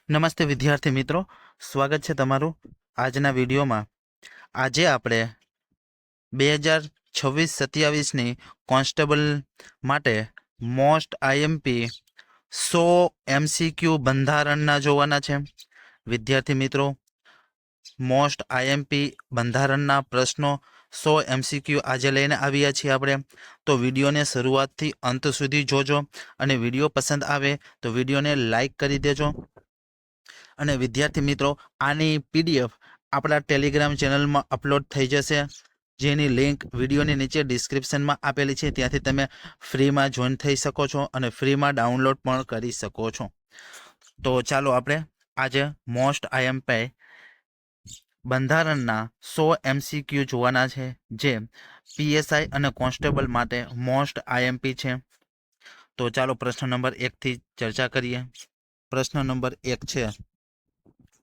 નમસ્તે વિદ્યાર્થી મિત્રો, સ્વાગત છે તમારું આજના વિડીયોમાં। આજે આપણે 2026-27ની કોન્સ્ટેબલ માટે મોસ્ટ આઈએમપી 100 MCQ બંધારણના જોવાના છે। વિદ્યાર્થી મિત્રો, મોસ્ટ આઈએમપી બંધારણના પ્રશ્નો 100 MCQ આજે લઈને આવ્યા છીએ આપણે। તો વિડીયોને શરૂઆતથી અંત સુધી જોજો અને વિડીયો પસંદ આવે તો વિડીયોને લાઈક કરી દેજો। અને વિદ્યાર્થી મિત્રો, આની પીડીએફ આપણા ટેલિગ્રામ ચેનલમાં અપલોડ થઈ જશે, જેની લિંક વિડીયોની નીચે ડિસ્ક્રિપ્શનમાં આપેલી છે। ત્યાંથી તમે ફ્રીમાં જોઈન થઈ શકો છો અને ફ્રીમાં ડાઉનલોડ પણ કરી શકો છો। તો ચાલો આપણે આજે મોસ્ટ આઈએમપી બંધારણના 100 MCQ જોવાના છે, જે પીએસઆઈ અને કોન્સ્ટેબલ માટે મોસ્ટ આઈએમપી છે। તો ચાલો પ્રશ્ન નંબર 1થી ચર્ચા કરીએ। પ્રશ્ન નંબર 1 છે,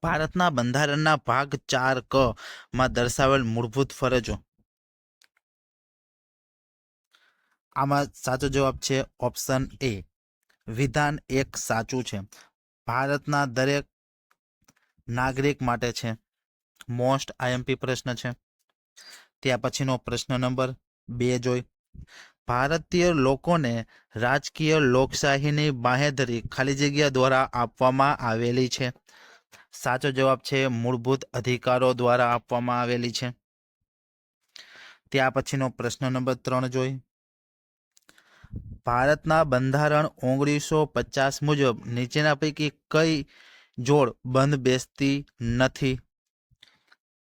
ભારતના બંધારણના ભાગ 4 માં દર્શાવેલ મૂળભૂત ફરજો। આમાં સાચો જવાબ છે ઓપ્શન એ, વિધાન 1 સાચું છે। ભારતના દરેક નાગરિક માટે છે, મોસ્ટ આઈએમપી પ્રશ્ન છે। ત્યાર પછીનો પ્રશ્ન નંબર 2 જોઈ, ભારતીય લોકોને રાજકીય લોકશાહીની બાંહેધરી ખાલી જગ્યા દ્વારા આપવામાં આવેલી છે। સાચો જવાબ છે મૂળભૂત અધિકારો દ્વારા આપવામાં આવેલી છે। ત્યાર પછીનો પ્રશ્ન નંબર 3 જોઈ, ભારતના બંધારણ 1950 મુજબ નીચેના પૈકી કઈ જોડ બંધ બેસતી નથી?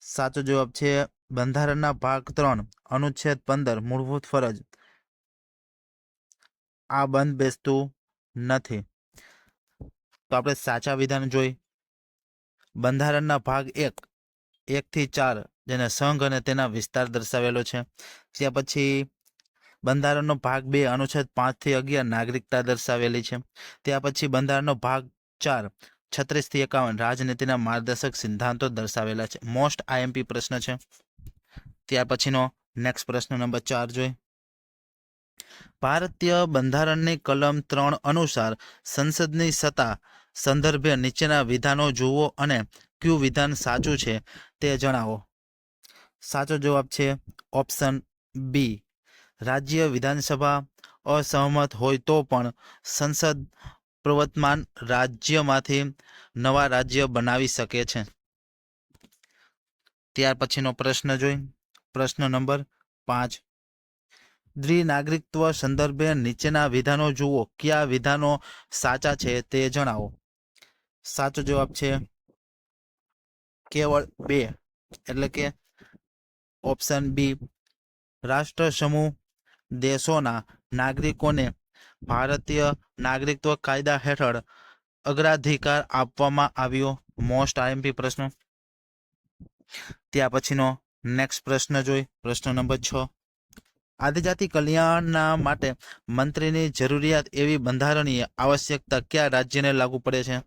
સાચો જવાબ છે બંધારણના ભાગ 3 અનુચ્છેદ 15 મૂળભૂત ફરજ, આ બંધ બેસતું નથી। તો આપણે સાચા વિધાન જોઈ, બંધારણના ભાગ 1 થી 4 જેને સંઘ અને તેના વિસ્તાર દર્શાવેલો છે। ત્યાર પછી બંધારણનો ભાગ 2 અનુચ્છેદ 5 થી 11 નાગરિકતા દર્શાવેલી છે। ત્યાર પછી બંધારણનો ભાગ 4 36 થી 51 રાજનીતિના માર્ગદર્શક સિદ્ધાંતો દર્શાવેલા છે। મોસ્ટ આઈએમપી પ્રશ્ન છે। ત્યાર પછીનો નેક્સ્ટ પ્રશ્ન નંબર 4 જોઈ, ભારતીય બંધારણની કલમ 3 અનુસાર સંસદની સત્તા સંદર્ભે નીચેના વિધાનો જુઓ અને કયું વિધાન સાચું છે તે જણાવો। સાચો જવાબ છે ઓપ્શન બી, રાજ્ય વિધાનસભા અસહમત હોય તો પણ સંસદ પ્રવર્તમાન રાજ્યમાંથી નવા રાજ્ય બનાવી શકે છે। ત્યાર પછીનો પ્રશ્ન જોઈ, પ્રશ્ન નંબર 5, દ્વિનાગરિકત્વ સંદર્ભે નીચેના વિધાનો જુઓ, કયા વિધાનો સાચા છે તે જણાવો। સાચો જવાબ છે કેવળ 2, એટલે કે ઓપ્શન બી, રાષ્ટ્ર સમૂહ દેશોના નાગરિકોને ભારતીય નાગરિકત્વ કાયદા હેઠળ અગ્રાધિકાર આપવામાં આવ્યો, મોસ્ટ આઈએમપી પ્રશ્ન। ત્યાર પછીનો નેક્સ્ટ પ્રશ્ન જોઈ, પ્રશ્ન નંબર 6, આદિજાતિ કલ્યાણના માટે મંત્રીની જરૂરિયાત એવી બંધારણીય આવશ્યકતા કયા રાજ્યને લાગુ પડે છે?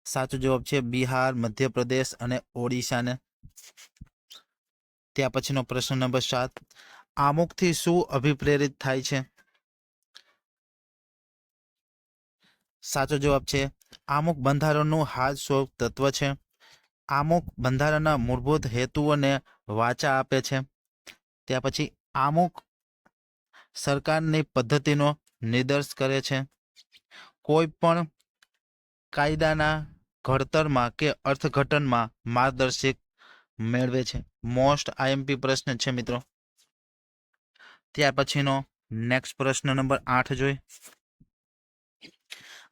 સાચો જવાબ છે બિહાર, મધ્યપ્રદેશ અને ઓડિશાને। ત્યાર પછીનો પ્રશ્ન નંબર 7, આમુખથી શું અભિપ્રેરિત થાય છે? સાચો જવાબ છે આમુખ બંધારણનું હાલ સ્વરૂપ તત્વ છે। આમુખ બંધારણના મૂળભૂત હેતુઓને વાચા આપે છે। ત્યાર પછી આમુખ સરકારની પદ્ધતિનો નિર્દેશ કરે છે। કોઈ પણ કાયદાના ઘડતરમાં કે અર્થઘટનમાં માર્ગદર્શક મેળવે છે, મોસ્ટ આઈએમપી પ્રશ્ન છે મિત્રો। ત્યાર પછીનો નેક્સ્ટ પ્રશ્ન નંબર 8 જોઈ,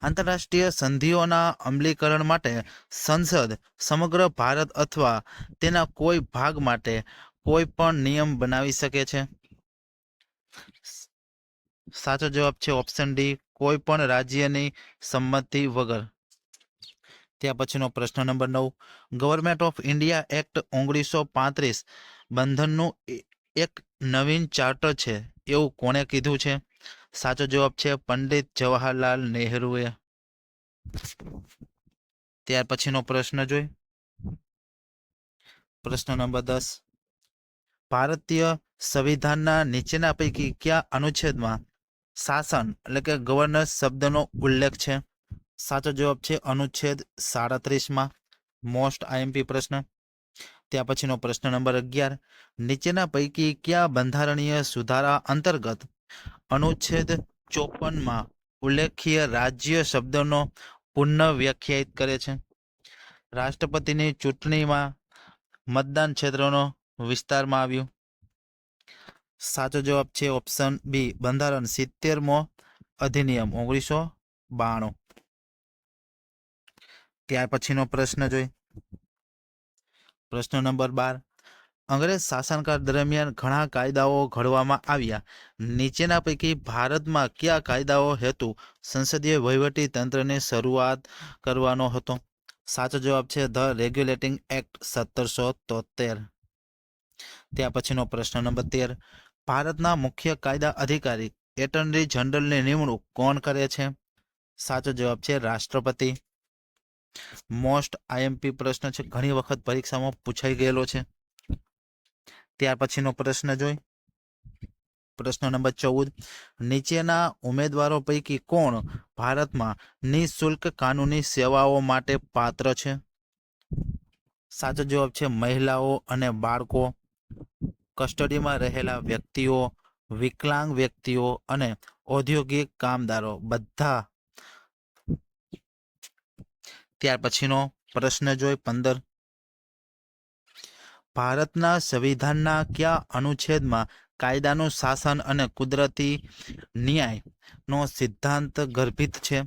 આંતરરાષ્ટ્રીય સંધિઓના અમલીકરણ માટે સંસદ સમગ્ર ભારત અથવા તેના કોઈ ભાગ માટે કોઈ પણ નિયમ બનાવી શકે છે? સાચો જવાબ છે ઓપ્શન ડી, કોઈ પણ રાજ્યની સંમતિ વગર। ત્યાર પછીનો પ્રશ્ન number 9, government of India act 1935 બંધનનું એક નવીન ચાર્ટર છે એવું કોણે કીધું છે? સાચો જવાબ છે પંડિત જવાહરલાલ નહેરુએ। ત્યાર પછીનો પ્રશ્ન જોઈ, પ્રશ્ન નંબર 10, ભારતીય સંવિધાનના નીચેના પૈકી કયા અનુચ્છેદમાં શાસન એટલે કે ગવર્નર શબ્દનો ઉલ્લેખ છે? સાચો જવાબ છે અનુચ્છેદ 37 મોસ્ટ આઈએમપી પ્રશ્ન. ત્યાર પછીનો પ્રશ્ન નંબર 11, નીચેના પૈકી કયા બંધારણીય સુધારા અંતર્ગત અનુચ્છેદ 54 ઉલ્લેખીય રાજ્ય શબ્દનો પુનઃ વ્યાખ્યાયિત કરે છે? રાષ્ટ્રપતિની ચૂંટણીમાં મતદાન ક્ષેત્રનો વિસ્તારમાં આવ્યું. સાચો જવાબ છે ઓપ્શન બી બંધારણ 70મો અધિનિયમ 1992. ત્યાર પછીનો પ્રશ્ન જોઈ. પ્રશ્ન નંબર 12, અંગ્રેજ શાસનકાળ દરમિયાન ઘણા કાયદાઓ ઘડવામાં આવ્યા. નીચેના પૈકી ભારતમાં કયા કાયદાઓ હેતુ સંસદીય વહીવટી તંત્રની શરૂઆત કરવાનો હતો? સાચો જવાબ છે ધ રેગ્યુલેટિંગ એક્ટ 1773. ત્યાર પછીનો પ્રશ્ન નંબર 13, ભારતના મુખ્ય કાયદા અધિકારી એટર્ની જનરલની નિમણૂક કોણ કરે છે? સાચો જવાબ છે રાષ્ટ્રપતિ. મોસ્ટ આઈએમપી પ્રશ્ન છે, ઘણી વખત પરીક્ષામાં પૂછાઈ ગયેલો છે. ત્યાર પછીનો પ્રશ્ન જોઈ. પ્રશ્ન નંબર 14, નીચેના ઉમેદવારો પૈકી કોણ ભારતમાં નિઃશુલ્ક કાનૂની સેવાઓ માટે પાત્ર છે? સાચો જવાબ છે મહિલાઓ અને બાળકો, કસ્ટડીમાં રહેલા વ્યક્તિઓ, વિકલાંગ વ્યક્તિઓ અને ઔદ્યોગિક કામદારો બધા. ત્યાર પછીનો પ્રશ્ન જોઈ 15, ભારતના સંવિધાનના કયા અનુચ્છેદમાં કાયદાનું શાસન અને કુદરતી ન્યાયનો સિદ્ધાંત ગર્ભિત છે?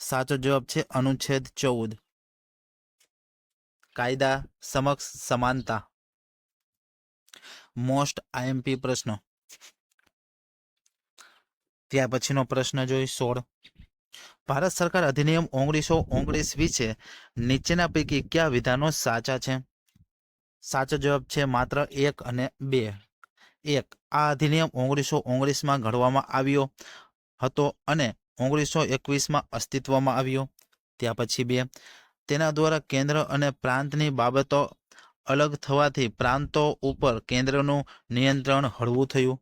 સાચો જવાબ છે અનુચ્છેદ 14, કાયદા સમક્ષ સમાનતા. મોસ્ટ આઈએમપી પ્રશ્નો. ત્યાર પછીનો પ્રશ્ન જોઈ 16, ભારત સરકાર અધિનિયમ 1919 વિશે નીચેના પૈકી કયા વિધાનો સાચા છે? સાચો જવાબ છે માત્ર 1 અને 2. 1, આ અધિનિયમ 1919માં ઘડવામાં આવ્યો હતો અને 1921માં અસ્તિત્વમાં આવ્યો. ત્યાર પછી 2, તેના દ્વારા કેન્દ્ર અને પ્રાંતની બાબતો અલગ થવાથી પ્રાંતો ઉપર કેન્દ્રનું નિયંત્રણ હળવું થયું.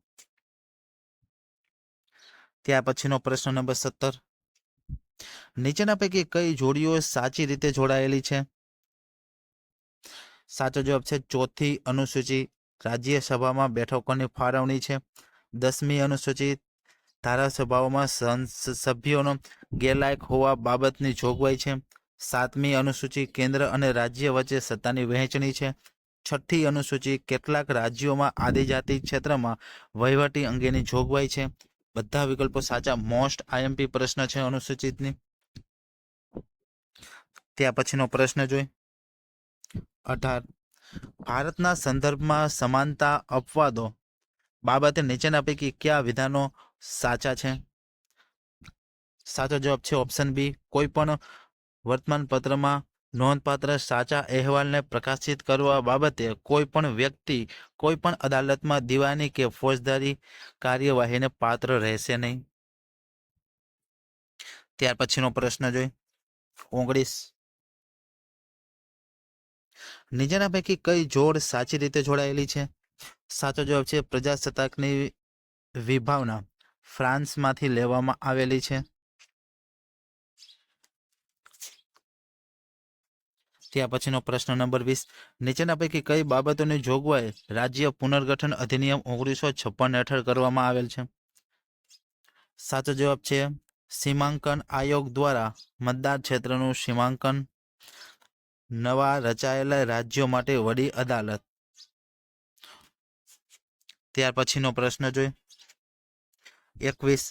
ત્યાર પછીનો પ્રશ્ન નંબર 17, નીચેના પૈકી કઈ જોડીઓ સાચી રીતે જોડાયેલી છે? સાચો જવાબ છે ચોથી અનુસૂચિ રાજ્યસભામાં બેઠકોની ફાળવણી છે. 10મી અનુસૂચિ ધારાસભાઓમાં સભ્યોનો ગેરલાયક હોવા બાબતની જોગવાઈ છે. 7મી અનુસૂચિ કેન્દ્ર અને રાજ્ય વચ્ચે સત્તાની વહેંચણી છે. 6ઠ્ઠી અનુસૂચિ કેટલાક રાજ્યોમાં આદિજાતિ ક્ષેત્રમાં વહીવટી અંગેની જોગવાઈ છે. બધા વિકલ્પો સાચા. મોસ્ટ આઈએમપી પ્રશ્ન છે અનુસૂચિતની. ત્યાર પછીનો પ્રશ્ન જોઈ 18, ભારતના સંદર્ભમાં સમાનતા અપવાદો બાબતે નીચેના પૈકી કયા વિધાનો સાચા છે? સાચો જવાબ છે ઓપ્શન બી, કોઈ પણ વર્તમાનપત્રમાં નોંધપાત્ર સાચા અહેવાલને પ્રકાશિત કરવા બાબતે કોઈ પણ વ્યક્તિ કોઈ પણ અદાલતમાં દીવાની કે ફોજદારી કાર્યવાહીને પાત્ર રહેશે નહીં. ત્યાર પછીનો પ્રશ્ન જોઈ 19, નીચેના પૈકી કઈ જોડ સાચી રીતે જોડાયેલી છે? સાચો જવાબ છે પ્રજાસત્તાકની વિભાવના ફ્રાન્સમાંથી લેવામાં આવેલી છે. ત્યાર પછીનો પ્રશ્ન નંબર 20, નીચેના પૈકી કઈ બાબતોની જોગવાઈ રાજ્ય પુનર્ગઠન અધિનિયમ 1956 હેઠળ કરવામાં આવેલ છે? સાચો જવાબ છે સીમાંકન આયોગ દ્વારા મતદાર ક્ષેત્રનું સીમાંકન, નવા રચાયેલા રાજ્યો માટે વડી અદાલત. ત્યાર પછીનો પ્રશ્ન જોઈ 21,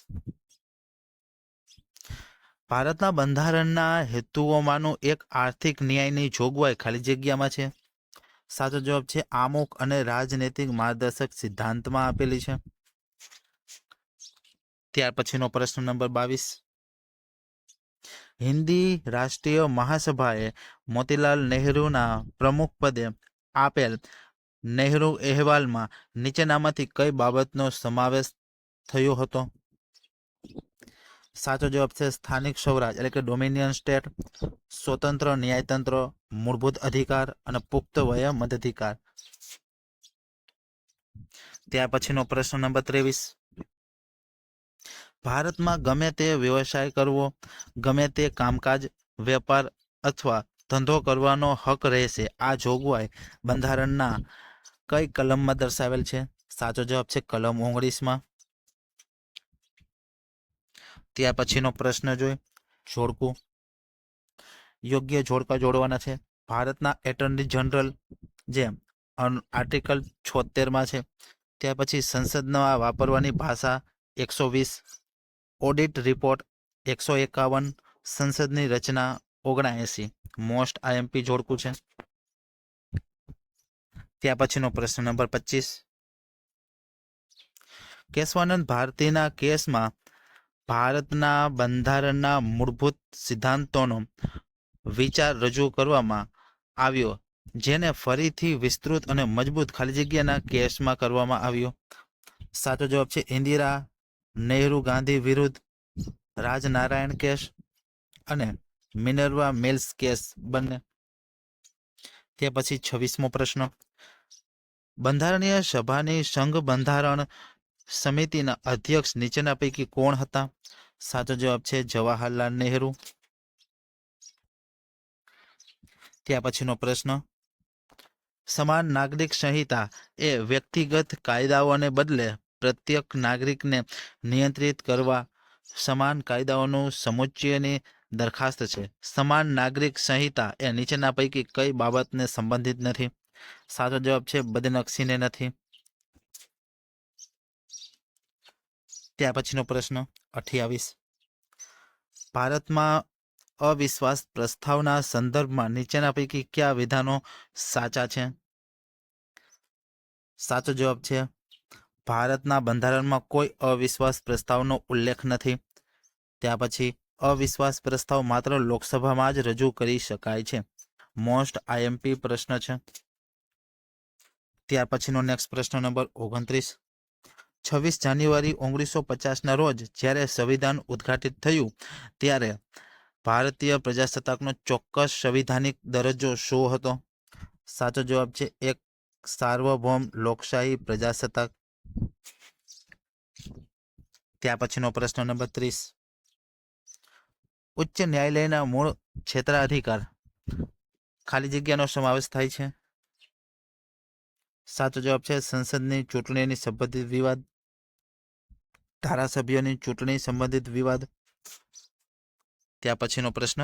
ભારતના બંધારણના હેતુઓમાંનું એક આર્થિક ન્યાયની જોગવાઈ ખાલી જગ્યામાં છે. સાચો જવાબ છે આમુખ અને રાજનૈતિક માર્ગદર્શક સિદ્ધાંતમાં આપેલી છે. ત્યાર પછીનો પ્રશ્ન નંબર 22, હિન્દી રાષ્ટ્રીય મહાસભાએ મોતીલાલ નહેરુના પ્રમુખ પદે આપેલ નહેરુ અહેવાલમાં નીચેનામાંથી કઈ બાબતનો સમાવેશ થયો હતો? સાચો જવાબ છે સ્થાનિક સ્વરાજ એટલે કે ડોમિનિયન સ્ટેટ, સ્વતંત્ર ન્યાયતંત્ર, મૂળભૂત અધિકાર અને પુખ્ત વય મતાધિકાર. ત્યાર પછીનો પ્રશ્ન નંબર 23, ભારતમાં ગમે તે વ્યવસાય કરવો, ગમે તે કામકાજ, વેપાર અથવા ધંધો કરવાનો હક રહેશે. આ જોગવાઈ બંધારણના કઈ કલમમાં દર્શાવેલ છે? સાચો જવાબ છે કલમ 19માં. ત્યાર પછીનો પ્રશ્ન જોઈ જોડકું. યોગ્ય જોડકા જોડવાના છે. ભારતના એટર્ની જનરલ જે આર્ટિકલ 76માં છે. ત્યાર પછી સંસદમાં વાપરવાની ભાષા 120, ઓડિટ રિપોર્ટ 151, સંસદની રચના 79. મોસ્ટ આઈએમપી જોડકું છે. ત્યાર પછીનો પ્રશ્ન નંબર 25. કેશવાનંદ ભારતીના કેસમાં ભારતના બંધારણના મૂળભૂત સિદ્ધાંતોનો વિચાર રજૂ કરવામાં આવ્યો, જેને ફરીથી વિસ્તૃત અને મજબૂત ખાલી જગ્યાના કેસમાં કરવામાં આવ્યો. સાચો જવાબ છે ઇન્દિરા નહેરુ ગાંધી વિરુદ્ધ રાજનારાયણ કેસ અને મિનર્વા મિલ્સ કેસ બંને. તે પછી 26મો પ્રશ્ન. બંધારણીય સભાની સંઘ બંધારણ સમિતિના અધ્યક્ષ નીચેના પૈકી કોણ હતા? સાચો જવાબ છે જવાહરલાલ નહેરુ. ત્યાર પછીનો પ્રશ્ન. સમાન નાગરિક સંહિતા એ વ્યક્તિગત કાયદાઓને બદલે પ્રત્યેક નાગરિકને નિયંત્રિત કરવા સમાન કાયદાઓનું સમુચ્ચયની દરખાસ્ત છે. સમાન નાગરિક સંહિતા એ નીચેના પૈકી કઈ બાબતને સંબંધિત નથી? સાચો જવાબ છે બદનક્ષીને નથી. ત્યાર પછીનો પ્રશ્ન 28. ભારતમાં અવિશ્વાસ પ્રસ્તાવના સંદર્ભમાં નીચેના પૈકી કયા વિધાનો સાચા છે? સાચો જવાબ છે ભારતના બંધારણમાં કોઈ અવિશ્વાસ પ્રસ્તાવનો ઉલ્લેખ નથી. ત્યાર પછી અવિશ્વાસ પ્રસ્તાવ માત્ર લોકસભામાં જ રજૂ કરી શકાય છે. મોસ્ટ આઈએમપી પ્રશ્ન છે. ત્યાર પછીનો નેક્સ્ટ પ્રશ્ન નંબર 29. 26 જાન્યુઆરી 1950ના રોજ જ્યારે સંવિધાન ઉદ્ઘાટિત થયું ત્યારે ભારતીય પ્રજાસત્તાકનો ચોક્કસ સંવિધાનિક દરજ્જો શું હતો? સાચો જવાબ છે એક સાર્વભૌમ લોકશાહી પ્રજાસત્તાક. ત્યાર પછીનો પ્રશ્ન નંબર 30. ઉચ્ચ ન્યાયાલયના મૂળ ક્ષેત્રાધિકાર ખાલી જગ્યાનો સમાવેશ થાય છે. સાચો જવાબ છે સંસદની ચૂંટણીની સંબંધિત વિવાદ, ધારાસભ્યોની ચૂંટણી સંબંધિત વિવાદ. ત્યાર પછીનો પ્રશ્ન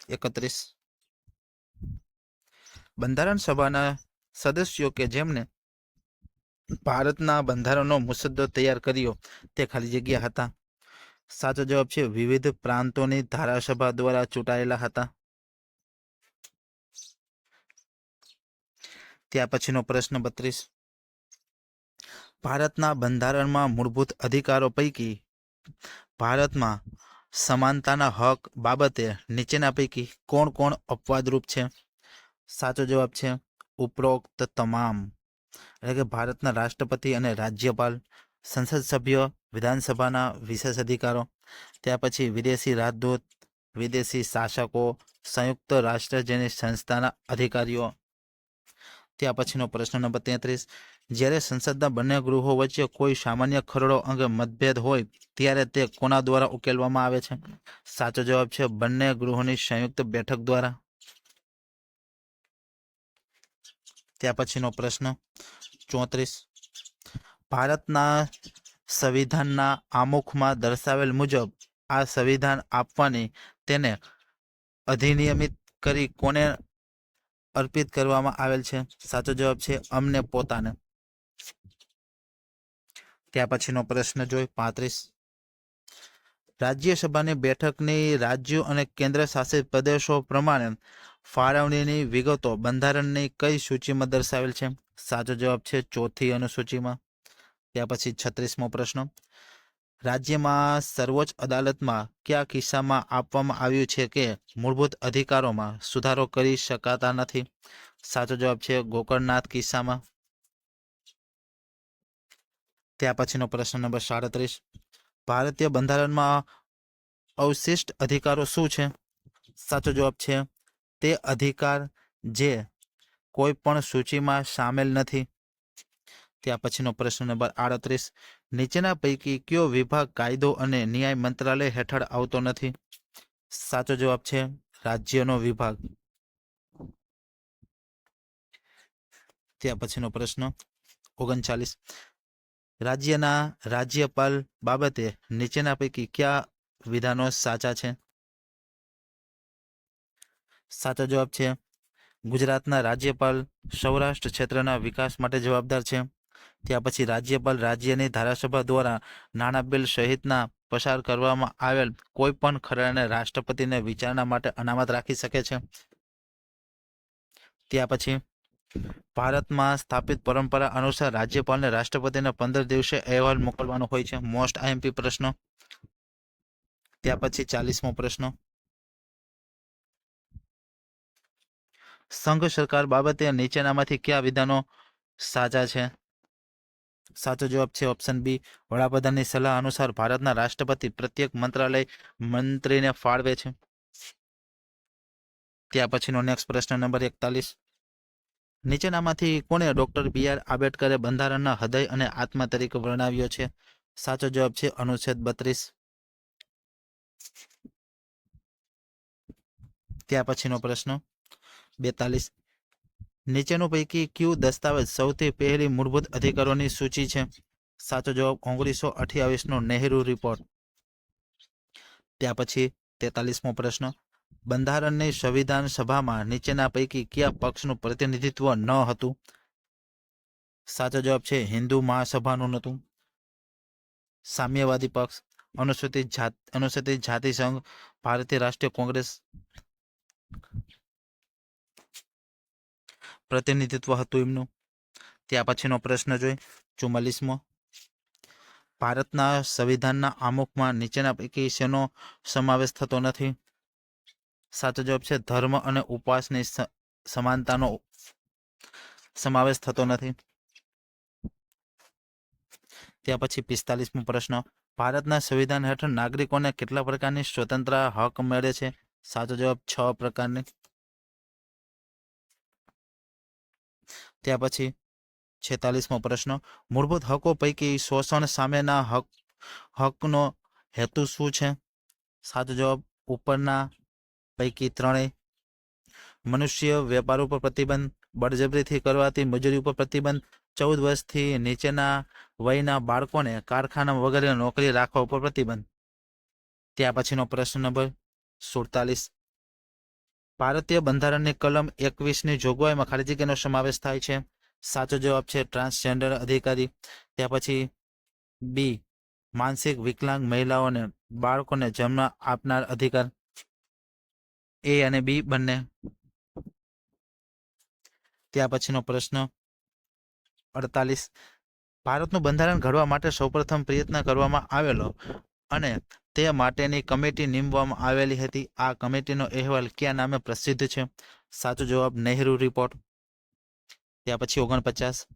31. બંધારણ સભાના સદસ્યો કે જેમને ભારતના બંધારણનો મુસદ્દો તૈયાર કર્યો તે ખાલી જગ્યા હતા. સાચો જવાબ છે વિવિધ પ્રાંતોની ધારાસભા દ્વારા ચૂંટાયેલા હતા. ત્યાર પછીનો પ્રશ્ન 32. ભારતના બંધારણમાં મૂળભૂત અધિકારો પૈકી ભારતમાં સમાનતાના હક બાબતે નીચેના પૈકી કોણ કોણ અપવાદરૂપ છે? સાચો જવાબ છે ઉપરોક્ત તમામ. એટલે કે ભારતના રાષ્ટ્રપતિ અને રાજ્યપાલ, સંસદ સભ્ય, વિધાનસભાના વિશેષ અધિકારો, ત્યાર પછી વિદેશી રાજદૂત, વિદેશી શાસકો, સંયુક્ત રાષ્ટ્ર સંસ્થાના અધિકારીઓ. ત્યાર પછીનો પ્રશ્ન નંબર 33. જ્યારે સંસદના બંને ગૃહો વચ્ચે કોઈ સામાન્ય ખરડો અંગે મતભેદ હોય ત્યારે તે કોના દ્વારા ઉકેલવામાં આવે છે? સાચો જવાબ છે બંને ગૃહોની સંયુક્ત બેઠક દ્વારા. ત્યાર પછીનો પ્રશ્ન 34. ભારતના સંવિધાનના આમુખમાં દર્શાવેલ મુજબ આ સંવિધાન આપવાની તેને અધિનિયમિત કરી કોને અર્પિત કરવામાં આવેલ છે? સાચો જવાબ છે અમને પોતાને. ત્યાર પછીનો પ્રશ્ન જોઈ 35. રાજ્યસભાની બેઠકની રાજ્યો અને કેન્દ્ર શાસિત પ્રદેશો પ્રમાણે ફાળવણીની વિગતો બંધારણની કઈ સૂચિમાં દર્શાવેલ છે? સાચો જવાબ છે ચોથી અનુસૂચિમાં. ત્યાર પછી 36મો પ્રશ્ન. રાજ્યમાં સર્વોચ્ચ અદાલતમાં કયા કિસ્સામાં આપવામાં આવ્યું છે કે મૂળભૂત અધિકારોમાં સુધારો કરી શકાતા નથી? સાચો જવાબ છે ગોકર્ણનાથ કિસ્સામાં. ત્યાર પછીનો પ્રશ્ન નંબર 37. ભારતીય બંધારણમાં અવશિષ્ટ અધિકારો શું છે? સાચો જવાબ છે તે અધિકાર જે કોઈ પણ સૂચિમાં સામેલ નથી. ત્યાં પછીનો પ્રશ્ન નંબર 38, નીચેના પૈકી કયો વિભાગ કાયદો અને ન્યાય મંત્રાલય હેઠળ આવતો નથી? સાચો જવાબ છે રાજ્યનો વિભાગ. ત્યાં પછીનો પ્રશ્ન 39, રાજ્યના રાજ્યપાલ બાબતે નીચેના પૈકી કયા વિધાનો સાચા છે? સાચો જવાબ છે ગુજરાતના રાજ્યપાલ સૌરાષ્ટ્ર ક્ષેત્રના વિકાસ માટે જવાબદાર છે. ત્યાં પછી રાજ્યપાલ રાજ્યની ધારાસભા દ્વારા નાણાં બિલ સહિતના પસાર કરવામાં આવેલ કોઈ પણ ખરડાને રાષ્ટ્રપતિને વિચારણા માટે અનામત રાખી શકે છે. ત્યાં પછી ભારતમાં સ્થાપિત પરંપરા અનુસાર રાજ્યપાલને રાષ્ટ્રપતિને 15 દિવસે અહેવાલ મોકલવાનો હોય છે. મોસ્ટ આઈએમપી પ્રશ્ન. ત્યાં પછી 40મો પ્રશ્ન, સંઘ સરકાર બાબતે નીચેનામાંથી કયા વિધાનો સાચા છે? સાચો જવાબ છે ઓપ્શન બી, વડાપ્રધાનની સલાહ અનુસાર ભારતના રાષ્ટ્રપતિ પ્રત્યેક મંત્રાલય મંત્રીને ફાળવે છે. ત્યાં પછીનો નેક્સ્ટ પ્રશ્ન નંબર 41, નીચેનામાંથી કોણે ડોક્ટર બી.આર. આંબેડકરે બંધારણના હૃદય અને આત્મા તરીકે વર્ણવ્યો છે? સાચો જવાબ છે અનુચ્છેદ 32. ત્યાં પછીનો પ્રશ્ન 42, નીચેનું પૈકી કયું દસ્તાવેજ સૌથી પહેલી મૂળભૂત અધિકારોની સૂચિ છે? સાચો જવાબ 1928નો નહેરુ રિપોર્ટ. ત્યાં પછી 43મો પ્રશ્ન, બંધારણની સંવિધાન સભામાં નીચેના પૈકી કયા પક્ષનું પ્રતિનિધિત્વ ન હતું? સાચો જવાબ છે હિન્દુ મહાસભાનું નહોતું. સામ્યવાદી પક્ષ, અનુસૂચિત જાતિ સંઘ, ભારતીય રાષ્ટ્રીય કોંગ્રેસ પ્રતિનિધિત્વ હતું એમનું. ત્યાં પછીનો પ્રશ્ન જોઈ 44મો, ભારતના સંવિધાનના આમુખમાં નીચેના પૈકી શેનો સમાવેશ થતો નથી? સાચો જવાબ છે ધર્મ અને ઉપવાસની સમાનતાનો સમાવેશ થતો નથી. ત્યાં પછી 45મો પ્રશ્ન, ભારતના સંવિધાન હેઠળ નાગરિકોને કેટલા પ્રકારની સ્વતંત્ર હક મળે છે? સાચો જવાબ 6 પ્રકારની. ત્યાં પછી 46મો પ્રશ્ન, મૂળભૂત હકો પૈકી શોષણ સામેના હકનો હેતુ શું છે? સાચો જવાબ ઉપરના પૈકી ત્રણેય. મનુષ્ય વેપાર ઉપર પ્રતિબંધ, બળજબરીથી કરવાથી મજૂરી ઉપર પ્રતિબંધ, 14 વર્ષથી નીચેના વયના બાળકોને કારખાના વગેરે નોકરી રાખવા ઉપર પ્રતિબંધ. ત્યાં પછીનો પ્રશ્ન નંબર 47, ભારતીય બંધારણની કલમ 21ની જોગવાઈમાં ખાલી જગ્યાનો સમાવેશ થાય છે? સાચો જવાબ છે ટ્રાન્સજેન્ડર અધિકારી. ત્યાં પછી બી, માનસિક વિકલાંગ મહિલાઓને બાળકોને જન્મ આપનાર અધિકાર. એ અને બી બંને. ત્યાં પછીનો પ્રશ્ન 48, ભારતનું બંધારણ ઘડવા માટે સૌપ્રથમ પ્રયત્ન કરવામાં આવેલો અને તે માટેની કમિટી નીમવામાં આવેલી હતી. આ કમિટીનો અહેવાલ કયા નામે પ્રસિદ્ધ છે? સાચો જવાબ નહેરુ રિપોર્ટ. ત્યાં પછી 49,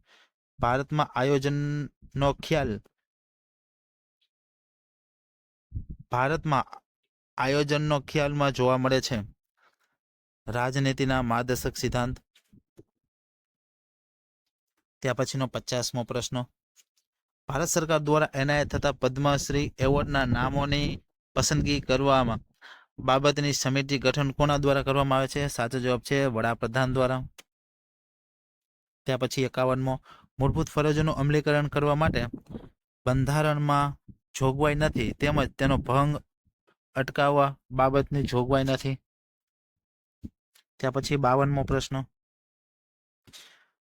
ભારતમાં આયોજનનો ખ્યાલમાં જોવા મળે છે રાજનીતિના માર્ગદર્શક સિદ્ધાંત. ત્યાં પછીનો 50મો પ્રશ્ન, ભારત સરકાર દ્વારા એનાયત થતા પદ્મશ્રી એવોર્ડના નામોની પસંદગી કરવામાં બાબતની સમિતિ ગઠન કોના દ્વારા કરવામાં આવે છે? સાચો જવાબ છે વડાપ્રધાન દ્વારા. ત્યાં પછી 51મો, મૂળભૂત ફરજોનું અમલીકરણ કરવા માટે બંધારણમાં જોગવાઈ નથી તેમજ તેનો ભંગ અટકાવવા બાબતની જોગવાઈ નથી. ત્યાં પછી 52મો પ્રશ્ન,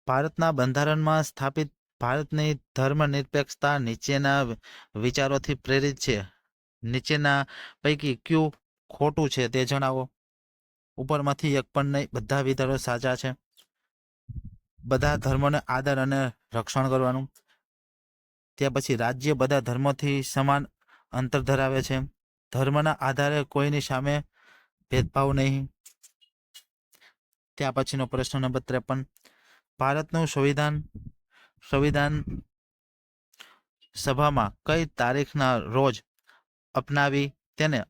ભારતના બંધારણમાં સ્થાપિત ભારતની ધર્મનિરપેક્ષતા નીચેના વિચારોથી પ્રેરિત છે. નીચેના પૈકી કયું ખોટું છે તે જણાવો. ઉપરમાંથી એક પણ નહીં, બધા વિધાનો સાચા છે. બધા ધર્મોને આદર અને રક્ષણ કરવાનું. ત્યાં પછી રાજ્ય બધા ધર્મોથી સમાન અંતર ધરાવે છે. ધર્મના આધારે કોઈની સામે ભેદભાવ નહીં. ત્યાં પછીનો પ્રશ્ન નંબર 53, ભારતનું સંવિધાન સભામાં કઈ તારીખના રોજ અપનાવી તેને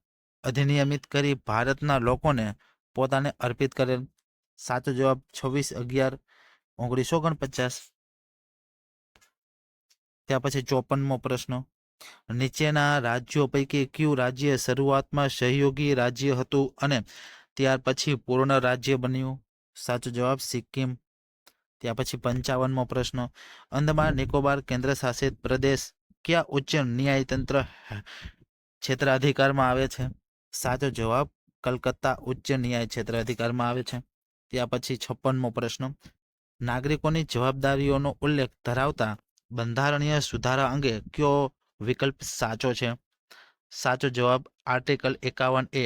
અધિનિયમિત કરી ભારતના લોકોને પોતાને અર્પિત કરેલ? સાચો જવાબ 26/11/1949. ત્યાર પછી 54મો પ્રશ્ન, નીચેના રાજ્યો પૈકી કયું રાજ્ય શરૂઆતમાં સહયોગી રાજ્ય હતું અને ત્યાર પછી પૂર્ણ રાજ્ય બન્યું? સાચો જવાબ સિક્કિમ. ત્યાર પછી 55મો પ્રશ્ન, અંદમાન નિકોબાર કેન્દ્ર શાસિત પ્રદેશ કયા ઉચ્ચ ન્યાયતંત્ર ક્ષેત્રાધિકારમાં આવે છે? સાચો જવાબ કલકત્તા ઉચ્ચ ન્યાય ક્ષેત્રાધિકારમાં આવે છે. ત્યાર પછી 56મો પ્રશ્ન, નાગરિકોની જવાબદારીઓનો ઉલ્લેખ ધરાવતા બંધારણીય સુધારા અંગે કયો વિકલ્પ સાચો છે? સાચો જવાબ આર્ટિકલ 51A,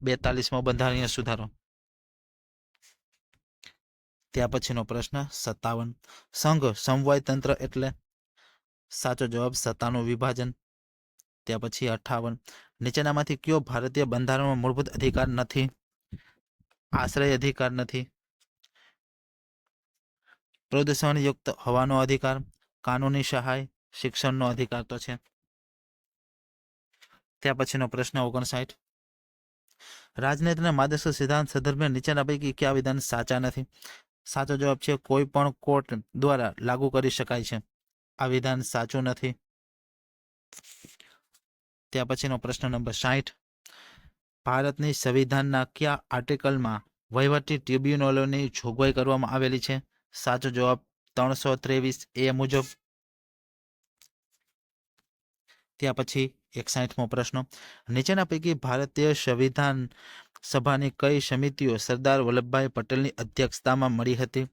42મો બંધારણીય સુધારો. ત્યાર પછીનો પ્રશ્ન 57, સંઘ સમવાય તંત્ર એટલે? સાચો જવાબ સત્તાનું વિભાજન. ત્યાર પછી 58, નીચેનામાંથી કયો ભારતીય બંધારણમાં મૂળભૂત અધિકાર નથી? આશ્રય અધિકાર નથી. પ્રદૂષણયુક્ત હવાનો અધિકાર, કાનૂની સહાય, શિક્ષણનો અધિકાર તો છે. ત્યાર પછીનો પ્રશ્ન 59, રાજનીતિના માર્ગદર્શક સિદ્ધાંત સંદર્ભે નીચેના પૈકી કયા વિધાન સાચા નથી? સાચો જવાબ છે કોઈ પણ કોર્ટ દ્વારા લાગુ કરી શકાય છે. આ વિધાન સાચું નથી. ત્યાર પછીનો પ્રશ્ન નંબર 60, ભારતની સંવિધાનના કયા આર્ટિકલમાં વહીવટી ટ્રિબ્યુનલોની જોગવાઈ કરવામાં આવેલી છે? સાચો જવાબ 323A મુજબ. ત્યાર પછી 61મો પ્રશ્ન, નીચેના પૈકી ભારતીય સંવિધાન સભાની કઈ સમિતિઓ સરદાર વલ્લભભાઈ પટેલની અધ્યક્ષતામાં મળી હતી?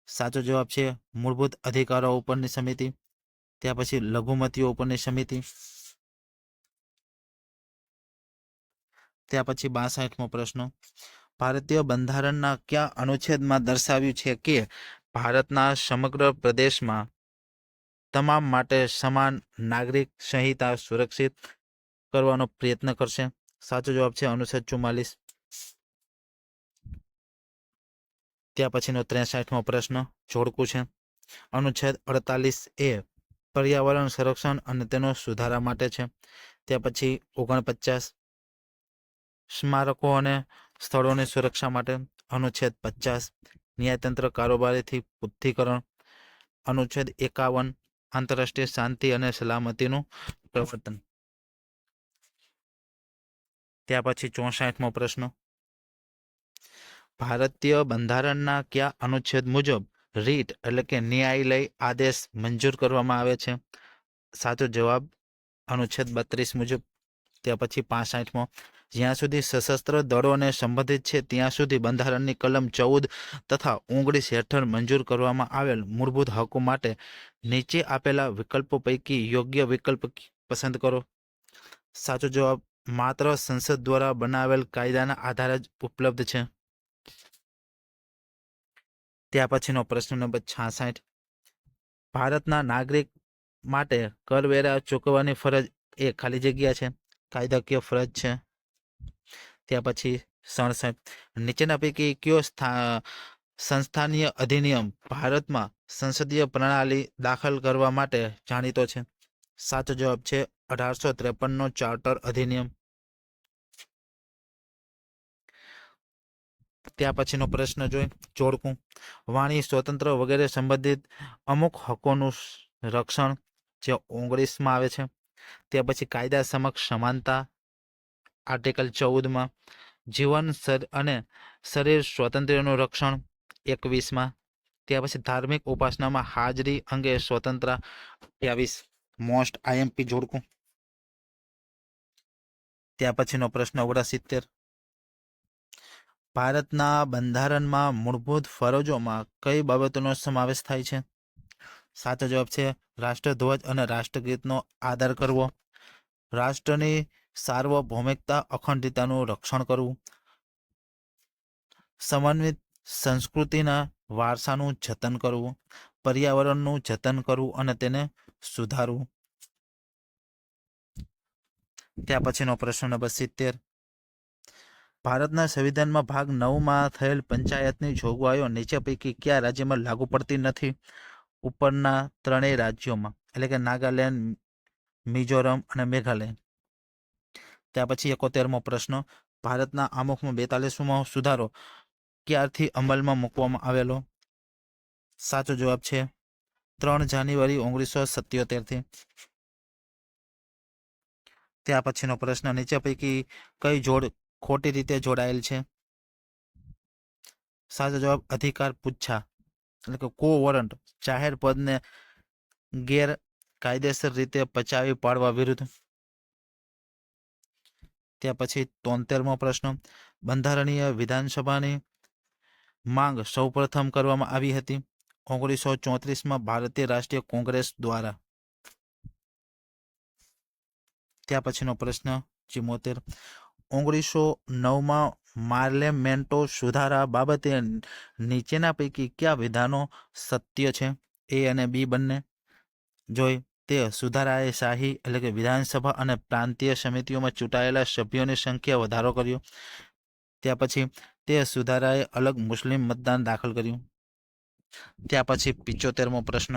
સાચો જવાબ છે મૂળભૂત અધિકારો ઉપરની સમિતિ. ત્યાર પછી લઘુમતીઓ ઉપરની સમિતિ. ત્યાર પછી 62મો પ્રશ્ન, ભારતીય બંધારણના કયા અનુચ્છેદમાં દર્શાવ્યું છે કે ભારતના સમગ્ર પ્રદેશમાં તમામ માટે સમાન નાગરિક સંહિતા સુરક્ષિત કરવાનો પ્રયત્ન કરશે? સાચો જવાબ છે અનુચ્છેદ 44. ત્યાર પછીનો 63મો પ્રશ્ન જોડકું છે. અનુચ્છેદ 48A પર્યાવરણ સંરક્ષણ અને તેનો સુધારા માટે છે. ત્યાર પછી 49 સ્મારકો અને સ્થળોની સુરક્ષા માટે. અનુચ્છેદ 50 ન્યાયતંત્ર કારોબારીથી બુદ્ધિકરણ. અનુચ્છેદ 51 આંતરરાષ્ટ્રીય શાંતિ અને સલામતીનું પ્રવર્તન. ત્યાર પછી 64મો પ્રશ્ન, ભારતીય બંધારણના કયા અનુચ્છેદ મુજબ રીટ એટલે કે ન્યાયાલય આદેશ મંજૂર કરવામાં આવે છે? સાચો જવાબ અનુચ્છેદ 32 મુજબ. ત્યાર પછી 65મો, જ્યાં સુધી સશસ્ત્ર દળોને સંબંધિત છે ત્યાં સુધી બંધારણની કલમ 14 તથા 19 હેઠળ મંજૂર કરવામાં આવેલ મૂળભૂત હકો માટે નીચે આપેલા વિકલ્પો પૈકી યોગ્ય વિકલ્પ પસંદ કરો. સાચો જવાબ માત્ર સંસદ દ્વારા બનાવેલ કાયદાના આધારે જ ઉપલબ્ધ છે. ત્યાર પછીનો પ્રશ્ન નંબર 66, ભારતના નાગરિક માટે કરવેરા ચૂકવવાની ફરજ એ ખાલી જગ્યા છે કાયદાકીય ફરજ છે. ત્યાર પછી 67, નીચેના પૈકી કયો સંસ્થાનીય અધિનિયમ ભારતમાં સંસદીય પ્રણાલી દાખલ કરવા માટે જાણીતો છે? સાચો જવાબ છે 1853નો ચાર્ટર અધિનિયમ. ત્યાર પછીનો પ્રશ્ન જોઈ જોડકું, વાણી સ્વતંત્ર વગેરે સંબંધિત અમુક હકોનું રક્ષણ જે 19માં આવે છે. ત્યાર પછી કાયદા સમક્ષ સમાનતા આર્ટિકલ 14માં. જીવન અને શરીર સ્વાતંત્ર્યનું રક્ષણ 21માં. ત્યાર પછી ધાર્મિક ઉપાસનામાં હાજરી અંગે સ્વતંત્ર 28. મોસ્ટ આઈએમપી જોડકું. ત્યાર પછીનો પ્રશ્ન 69, ભારતના બંધારણમાં મૂળભૂત ફરજોમાં કઈ બાબતોનો સમાવેશ થાય છે? સાચો જવાબ છે રાષ્ટ્રધ્વજ અને રાષ્ટ્રગીતનો આદર કરવો, રાષ્ટ્રની સાર્વભૌમિકતા અખંડિતતાનું રક્ષણ કરવું, સમન્વિત સંસ્કૃતિના વારસાનું જતન કરવું, પર્યાવરણનું જતન કરવું અને તેને સુધારવું. ત્યાર પછીનો પ્રશ્ન નંબર 70, ભારતના સંવિધાનમાં ભાગ 9માં થયેલ પંચાયતની જોગવાઈઓ નીચે પૈકી કયા રાજ્યમાં લાગુ પડતી નથી? ઉપરના ત્રણેય રાજ્યોમાં એટલે કે નાગાલેન્ડ, મિઝોરમ અને મેઘાલય. ત્યાર પછી 71મો પ્રશ્ન, ભારતના આમુખમાં 42મો સુધારો ક્યારથી અમલમાં મૂકવામાં આવેલો? સાચો જવાબ છે 3 જાન્યુઆરી 1977 ત્યાર પછીનો પ્રશ્ન, નીચે પૈકી કઈ જોડ ખોટી રીતે જોડાયેલ છે? સાચો જવાબ અધિકાર પુચ્છા એટલે કે કો વોરંટ, જાહેર પદને ગેરકાયદેસર રીતે પચાવી પાડવા વિરુદ્ધ. ત્યાર પછી 73મો પ્રશ્ન, બંધારણીય વિધાનસભાની માંગ સૌપ્રથમ કરવામાં આવી હતી 1934માં ભારતીય રાષ્ટ્રીય કોંગ્રેસ દ્વારા. ત્યાર પછીનો પ્રશ્ન 74, 1909માં પાર્લામેન્ટો સુધારા બાબતે નીચેના પૈકી કયા વિધાનો સત્ય છે? એ અને બી બંને. જોઈ તે સુધારાએ શાહી એટલે કે વિધાનસભા અને પ્રાંતીય સમિતિઓમાં ચૂંટાયેલા સભ્યોની સંખ્યા વધારો કર્યો. ત્યાર પછી તે સુધારાએ અલગ મુસ્લિમ મતદાન દાખલ કર્યું. ત્યાર પછી 75મો પ્રશ્ન,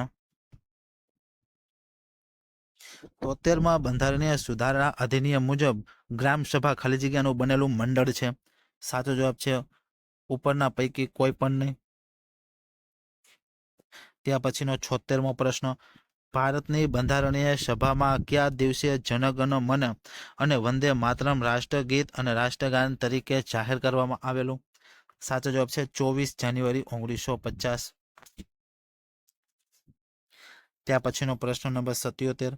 73માં બંધારણીય સુધારા અધિનિયમ મુજબ ગ્રામ સભા ખાલી જગ્યાનું બનેલું મંડળ છે. સાચો જવાબ છે ઉપરના પૈકી કોઈ પણ નહીં. ત્યાર પછીનો 76મો પ્રશ્ન, ભારતની બંધારણીય સભામાં કયા દિવસે જનગણ મન અને વંદે માતરમ રાષ્ટ્રગીત અને રાષ્ટ્રગાન તરીકે જાહેર કરવામાં આવેલું? સાચો જવાબ છે 24 જાન્યુઆરી 1950. ત્યાર પછીનો પ્રશ્ન નંબર 77,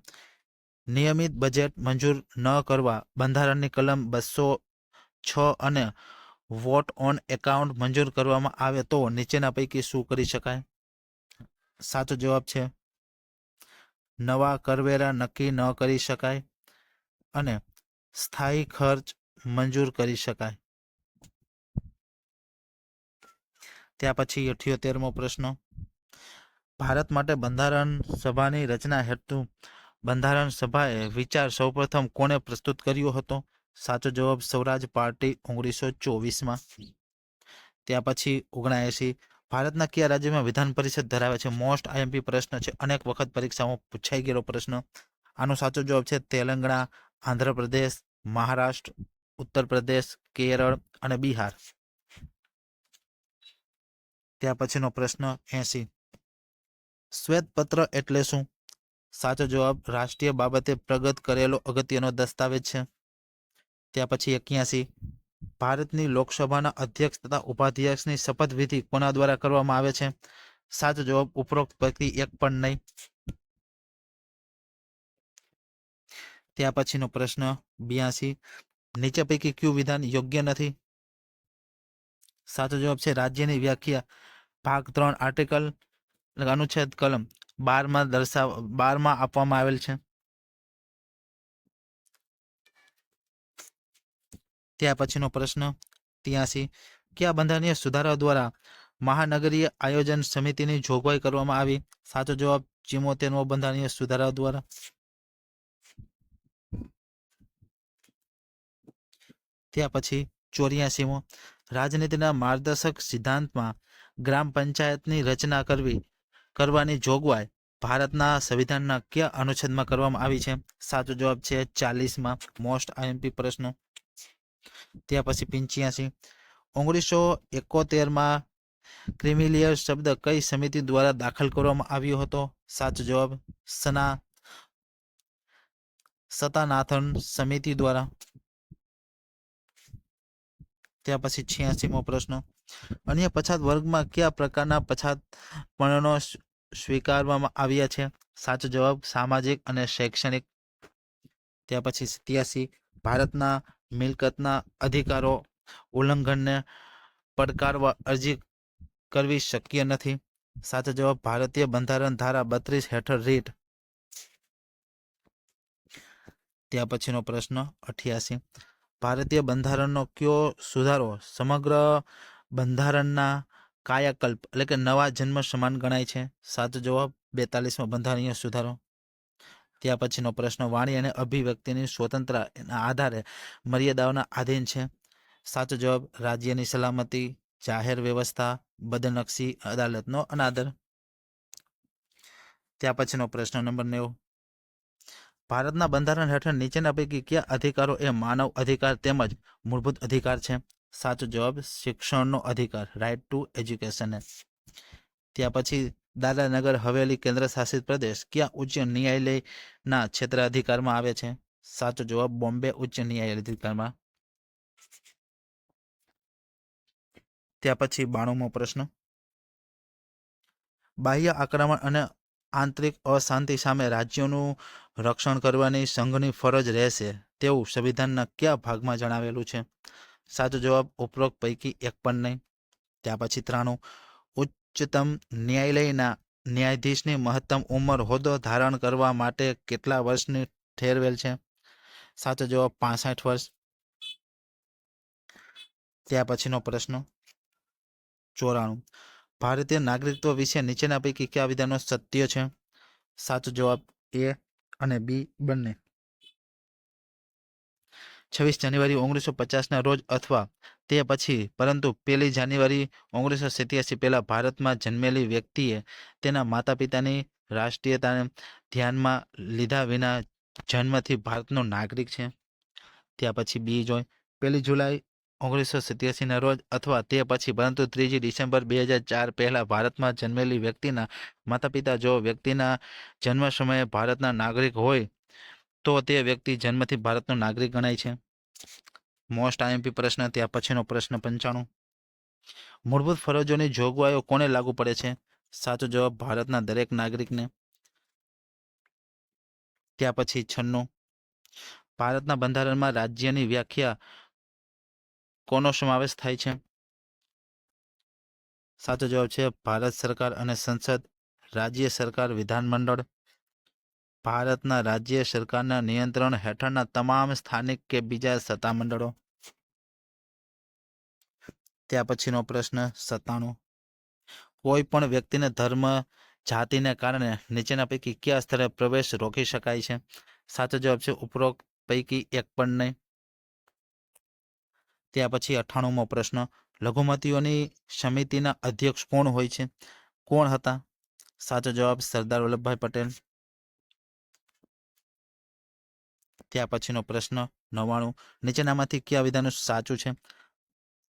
નિયમિત બજેટ મંજૂર ન કરવા બંધારણની કલમ 206 અને વોટ ઓન એકાઉન્ટ મંજૂર કરવામાં આવે તો નીચેના પૈકી શું કરી શકાય? સાચો જવાબ છે નવા કરવેરા નક્કી ન કરી શકાય અને સ્થાયી ખર્ચ મંજૂર કરી શકાય. ત્યાર પછી 78મો પ્રશ્ન, ભારત માટે બંધારણ સભાની રચના હેતુ બંધારણ સભાએ વિચાર સૌપ્રથમ કોણે પ્રસ્તુત કર્યો હતો? સાચો જવાબ સ્વરાજ પાર્ટી 1924માં. ત્યાર પછી 79, ભારતના કયા રાજ્યમાં વિધાન પરિષદ ધરાવે છે? મોસ્ટ આઈએમપી પ્રશ્ન છે, અનેક વખત પરીક્ષામાં પૂછાઈ ગયેલો પ્રશ્ન. આનો સાચો જવાબ છે તેલંગાણા, આંધ્રપ્રદેશ, મહારાષ્ટ્ર, ઉત્તર પ્રદેશ, કેરળ અને બિહાર. ત્યાર પછીનો પ્રશ્ન 80, શ્વેતપત્ર એટલે શું? સાચો જવાબ રાષ્ટ્રીય બાબતે પ્રગટ કરેલો અગત્યનો દસ્તાવેજ છે. ત્યાર પછી 81, ભારતની લોકસભાના અધ્યક્ષ તથા ઉપાધ્યક્ષની શપથવિધિ કોના દ્વારા કરવામાં આવે છે? સાચો જવાબ ઉપરોક્ત પૈકી એક પણ નહીં. ત્યાર પછીનો પ્રશ્ન 82, નીચે પૈકી કયું વિધાન યોગ્ય નથી? સાચો જવાબ છે રાજ્યની વ્યાખ્યા ભાગ 3 આર્ટિકલ અનુચ્છેદ કલમ 12માં આપવામાં આવેલ છે. ત્યાર પછીનો પ્રશ્ન 83, કયા બંધારણીય સુધારા દ્વારા મહાનગરીય આયોજન સમિતિની જોગવાઈ કરવામાં આવી? સાચો જવાબ 74મો બંધારણીય સુધારા દ્વારા. ત્યાર પછી 84મો, રાજનીતિના માર્ગદર્શક સિદ્ધાંતમાં ગ્રામ પંચાયતની રચના કરવાની જોગવાઈ ભારતના સંવિધાનના કયા અનુચ્છેદમાં કરવામાં આવી છે? સાચો જવાબ છે 40માં. મોસ્ટ આઈએમપી પ્રશ્ન. ત્યાર પછી 85, 1971માં ક્રિમિલિયર શબ્દ કઈ સમિતિ દ્વારા દાખલ કરવામાં આવ્યો હતો? સાચો જવાબ સતાનાથન સમિતિ દ્વારા. ત્યાર પછી 86મો પ્રશ્ન, અન્ય પછાત વર્ગમાં કયા પ્રકારના પછાતપણનો સ્વીકારવામાં આવ્યા છે? સાચો જવાબ સામાજિક અને શૈક્ષણિક. ત્યાર પછી 87, ભારતના મિલકતના અધિકારો ઉલ્લંઘનને પડકારવા અરજી કરવી શક્ય નથી. સાચો જવાબ ભારતીય બંધારણ ધારા 32 હેઠળ રીટ. ત્યાર પછીનો પ્રશ્ન 88, ભારતીય બંધારણનો કયો સુધારો સમગ્ર બંધારણના કાયાકલ્પ એટલે કે નવા જન્મ સમાન ગણાય છે? સાચો જવાબ 42મો બંધારણીય સુધારો. ત્યાર પછીનો પ્રશ્ન, વાણી અને અભિવ્યક્તિની સ્વતંત્રતાના આધારે મર્યાદાઓના આધીન છે? સાચો જવાબ રાજ્યની સલામતી, જાહેર વ્યવસ્થા, બદનક્ષી, અદાલતનો અનાદર. ત્યાર પછીનો પ્રશ્ન નંબર 90, ભારતના બંધારણ હેઠળ નીચેના પૈકી કયા અધિકારો એ માનવ અધિકાર તેમજ મૂળભૂત અધિકાર છે? સાચો જવાબ શિક્ષણનો અધિકાર, રાઇટ ટુ એજ્યુકેશન. ત્યાર પછી દાદરાનગર હવેલી કેન્દ્ર શાસિત પ્રદેશ કયા ઉચ્ચ ન્યાયાલયના ક્ષેત્રાધિકારમાં આવે છે? સાચો જવાબ બોમ્બે ઉચ્ચ ન્યાયાલય અધિકારમાં. ત્યાર પછી 92મો પ્રશ્ન. બાહ્ય આક્રમણ અને આંતરિક અશાંતિ સામે રાજ્યોનું રક્ષણ કરવાની સંઘની ફરજ રહેશે તેવું સંવિધાનના કયા ભાગમાં જણાવેલું છે? સાચો જવાબ ઉપરોક્ત પૈકી એક પણ નહીં. ત્યાર પછી 93. ઉચ્ચતમ ન્યાયાલયના ન્યાયાધીશની મહત્તમ ઉંમર હોદ્દો ધારણ કરવા માટે કેટલા વર્ષની ઠેરવેલ છે? સાચો જવાબ 65 વર્ષ. ત્યાર પછીનો પ્રશ્ન 94. ભારતીય નાગરિકત્વ વિશે નીચેના પૈકી કયા વિધાનો સત્ય છે? સાચો જવાબ એ અને બી બંને. 26 જાન્યુઆરી 1950ના રોજ અથવા તે પછી પરંતુ 1 જાન્યુઆરી 1987 પહેલા ભારતમાં જન્મેલી વ્યક્તિએ તેના માતા પિતાની રાષ્ટ્રીયતાને ધ્યાનમાં લીધા વિના જન્મથી ભારતનો નાગરિક છે. ત્યાર પછી બી જોઈ 1 જુલાઈ 1987ના રોજ અથવા તે પછી પરંતુ 3 ડિસેમ્બર 2004 પહેલા ભારતમાં જન્મેલી વ્યક્તિના માતા પિતા જો વ્યક્તિના જન્મ સમયે ભારતના નાગરિક હોય તો તે વ્યક્તિ જન્મથી ભારતનો નાગરિક ગણાય છે. મોસ્ટ આઈએમપી પ્રશ્ન. ત્યાર પછીનો પ્રશ્ન 95. મૂળભૂત ફરજોની જોગવાઈઓ કોને લાગુ પડે છે? સાચો જવાબ ભારતના દરેક નાગરિકને. ત્યાર પછી 96. ભારતના બંધારણમાં રાજ્યની વ્યાખ્યા કોનો સમાવેશ થાય છે? સાચો જવાબ છે ભારત સરકાર અને સંસદ. રાજ્ય સરકાર વિધાનમંડળ. ભારતના રાજ્ય સરકારના નિયંત્રણ હેઠળના તમામ સ્થાનિક કે બીજા સત્તામંડળો. ત્યાર પછીનો પ્રશ્ન 97. કોઈ પણ વ્યક્તિને ધર્મ જાતિને કારણે નીચેના પૈકી કયા સ્થળે પ્રવેશ રોકી શકાય છે? સાચો જવાબ છે ઉપરોક્ત પૈકી એક પણ નહીં. ત્યાર પછી 98મો પ્રશ્ન. લઘુમતીઓની સમિતિના અધ્યક્ષ કોણ હોય છે? કોણ હતા? સાચો જવાબ સરદાર વલ્લભભાઈ પટેલ. ત્યાર પછીનો પ્રશ્ન 99. નીચેનામાંથી કયા વિધાન સાચું છે?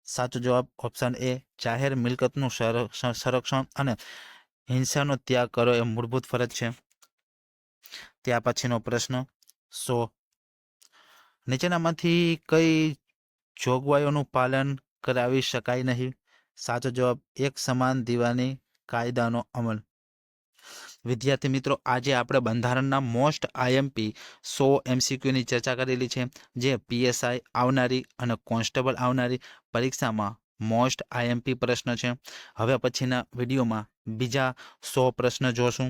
સાચો જવાબ ઓપ્શન એ જાહેર મિલકતનું સંરક્ષણ અને હિંસાનો ત્યાગ કરો એ મૂળભૂત ફરજ છે. ત્યાર પછીનો પ્રશ્ન 100. નીચેનામાંથી કઈ જોગવાઈઓનું પાલન કરાવી શકાય નહીં? સાચો જવાબ એક સમાન દીવાની કાયદાનો અમલ. વિદ્યાર્થી મિત્રો, આજે આપણે બંધારણના મોસ્ટ આઈએમપી 100 MCQની ચર્ચા કરેલી છે, જે પીએસઆઈ આવનારી અને કોન્સ્ટેબલ આવનારી પરીક્ષામાં મોસ્ટ આઈએમપી પ્રશ્ન છે. હવે પછીના વિડીયોમાં બીજા 100 પ્રશ્ન જોશું.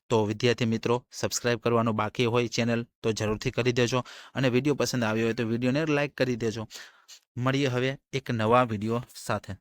તો વિદ્યાર્થી મિત્રો, સબસ્ક્રાઇબ કરવાનું બાકી હોય ચેનલ તો જરૂરથી કરી દેજો, અને વિડીયો પસંદ આવ્યો હોય તો વિડીયોને લાઇક કરી દેજો. મળીએ હવે એક નવા વિડીયો સાથે.